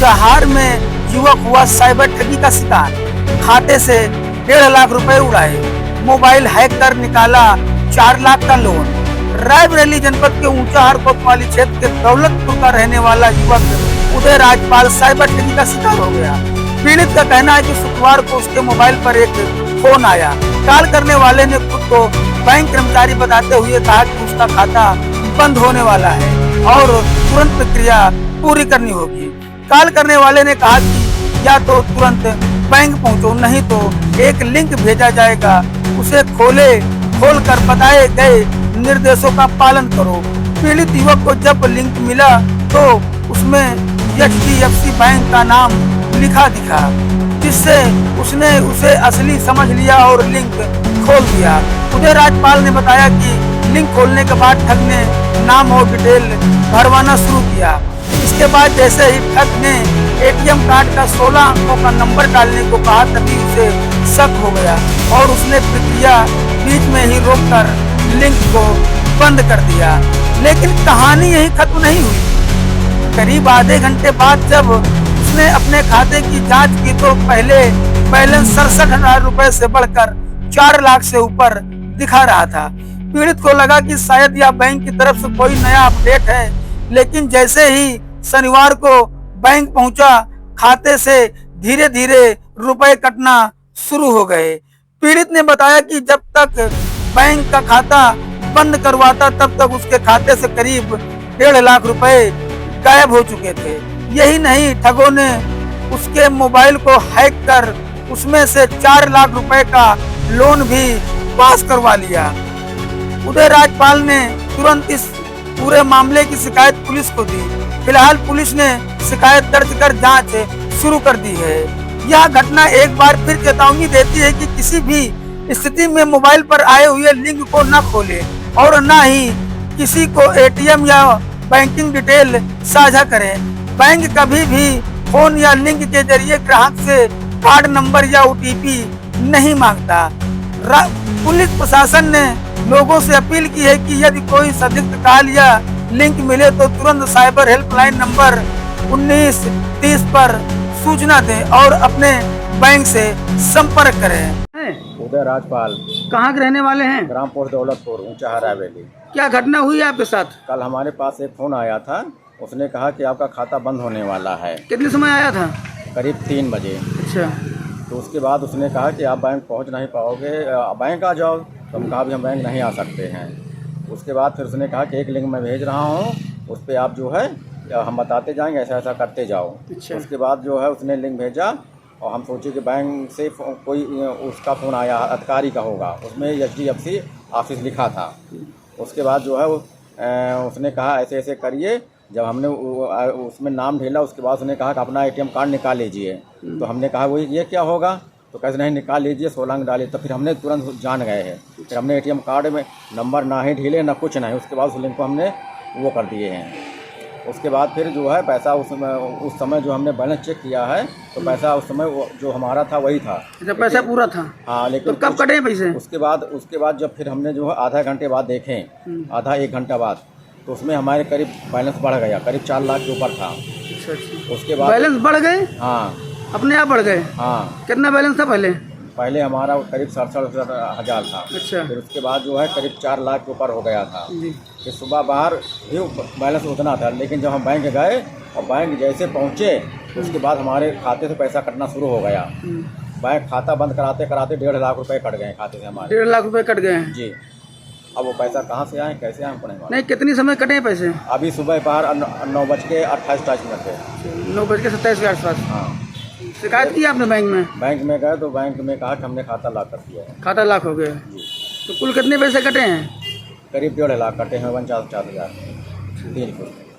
ऊंचाहार में युवक हुआ साइबर ठगी का शिकार। खाते से 1.5 लाख रुपए उड़ाए, मोबाइल हैक कर निकाला 4 लाख का लोन। रायबरेली जनपद के ऊंचाहार कोतवाली क्षेत्र के दौलतपुर का रहने वाला युवक उदय राजपाल साइबर ठगी का शिकार हो गया। पीड़ित का कहना है कि शुक्रवार को उसके मोबाइल पर एक फोन आया। कॉल करने वाले ने खुद को बैंक कर्मचारी बताते हुए कहा कि उसका खाता बंद होने वाला है और तुरंत प्रक्रिया पूरी करनी होगी। कॉल करने वाले ने कहा कि या तो तुरंत बैंक पहुंचो, नहीं तो एक लिंक भेजा जाएगा, उसे खोल कर बताए गए निर्देशों का पालन करो। पीड़ित युवक को जब लिंक मिला तो उसमें HDFC बैंक का नाम लिखा दिखा, जिससे उसने उसे असली समझ लिया और लिंक खोल दिया। उदय राजपाल ने बताया कि लिंक खोलने के बाद ठग ने नाम और डिटेल भरवाना शुरू किया। इसके बाद जैसे ही ठग ने ATM कार्ड का 16 अंकों का नंबर डालने को कहा, तभी उसे शक हो गया और उसने प्रक्रिया बीच में ही रोककर लिंक को बंद कर दिया। लेकिन कहानी यही खत्म नहीं हुई। करीब आधे घंटे बाद जब उसने अपने खाते की जांच की तो पहले बैलेंस 67,000 रुपए से बढ़कर 4 लाख से ऊपर दिखा रहा था। पीड़ित को लगा कि शायद यह बैंक की तरफ से कोई नया अपडेट है, लेकिन जैसे ही शनिवार को बैंक पहुंचा, खाते से धीरे धीरे रुपए कटना शुरू हो गए। पीड़ित ने बताया कि जब तक बैंक का खाता बंद करवाता तब तक उसके खाते से करीब 1.5 लाख रुपए गायब हो चुके थे। यही नहीं, ठगों ने उसके मोबाइल को हैक कर उसमें से 4 लाख रुपए का लोन भी पास करवा लिया। उदय राजपाल ने तुरंत इस पूरे मामले की शिकायत पुलिस को दी। फिलहाल पुलिस ने शिकायत दर्ज कर जांच शुरू कर दी है। यह घटना एक बार फिर चेतावनी देती है कि किसी भी स्थिति में मोबाइल पर आए हुए लिंक को न खोलें और न ही किसी को ATM या बैंकिंग डिटेल साझा करें। बैंक कभी भी फोन या लिंक के जरिए ग्राहक से कार्ड नंबर या OTP नहीं मांगता। पुलिस प्रशासन ने लोगों से अपील की है कि यदि कोई संदिग्ध कॉल या लिंक मिले तो तुरंत साइबर हेल्पलाइन नंबर 1930 पर सूचना दें और अपने बैंक से संपर्क करें। उदय राजपाल कहाँ के रहने वाले हैं? ग्राम पोस्ट दौलतपुर, ऊंचाहार रायबरेली। क्या घटना हुई आपके साथ? कल हमारे पास एक फोन आया था, उसने कहा कि आपका खाता बंद होने वाला है। कितने समय आया था? करीब 3 बजे। अच्छा। तो उसके बाद उसने कहा कि आप बैंक पहुंच नहीं पाओगे, बैंक आ जाओ। तो हम कहा भी हम बैंक नहीं आ सकते हैं। उसके बाद फिर उसने कहा कि एक लिंक मैं भेज रहा हूँ, उस पर आप जो है हम बताते जाएंगे, ऐसा ऐसा करते जाओ। अच्छा। उसके बाद जो है उसने लिंक भेजा और हम सोचे कि बैंक से कोई उसका फ़ोन आया, अधिकारी का होगा, उसमें HDFC ऑफिस लिखा था। उसके बाद जो है उसने कहा ऐसे ऐसे करिए। जब हमने उसमें नाम ढेला, उसके बाद उसने कहा कि अपना ATM कार्ड निकाल लीजिए। तो हमने कहा वही ये क्या होगा? तो कैसे नहीं, निकाल लीजिए, 16 अंक डालिए। तो फिर हमने तुरंत जान गए हैं। फिर हमने ATM कार्ड में नंबर ना ही ढीले ना कुछ नहीं, उसके बाद उस लिंक को हमने वो कर दिए हैं। उसके बाद फिर जो है पैसा उस समय जो हमने बैलेंस चेक किया है तो पैसा उस समय जो हमारा था वही था। जब पैसा पूरा था? हाँ। लेकिन तो कब कटे पैसे? उसके बाद जब फिर हमने जो है आधा घंटे बाद देखें, आधा 1 घंटा बाद, तो उसमें हमारे करीब बैलेंस बढ़ गया, करीब 4 लाख के ऊपर था। अच्छा। उसके बाद बैलेंस बढ़ गए? हाँ, अपने आप बढ़ गए? हाँ। कितना बैलेंस था पहले? पहले हमारा करीब 67,000 था। अच्छा। फिर उसके बाद जो है करीब 4 लाख के ऊपर हो गया था। फिर सुबह बाहर भी बैलेंस उतना था, लेकिन जब हम बैंक गए और बैंक जैसे पहुँचे उसके बाद हमारे खाते से पैसा कटना शुरू हो गया। बैंक खाता बंद कराते कराते 1.5 लाख रुपए कट गए खाते से हमारे। 1.5 लाख रुपए कट गए हैं जी। अब वो पैसा कहाँ से आए, कैसे आए पड़ेगा? नहीं, कितनी समय कटे पैसे? अभी सुबह बाहर 9:28 पे। 9:27 के आसपास। हाँ। शिकायत की आपने बैंक में? बैंक में गए तो बैंक में कहा कि हमने खाता लॉक कर दिया है। खाता लॉक हो गया? तो कुल कितने पैसे कटे हैं? करीब 1.5 लाख कटे हैं, 49,000 3 रुपये।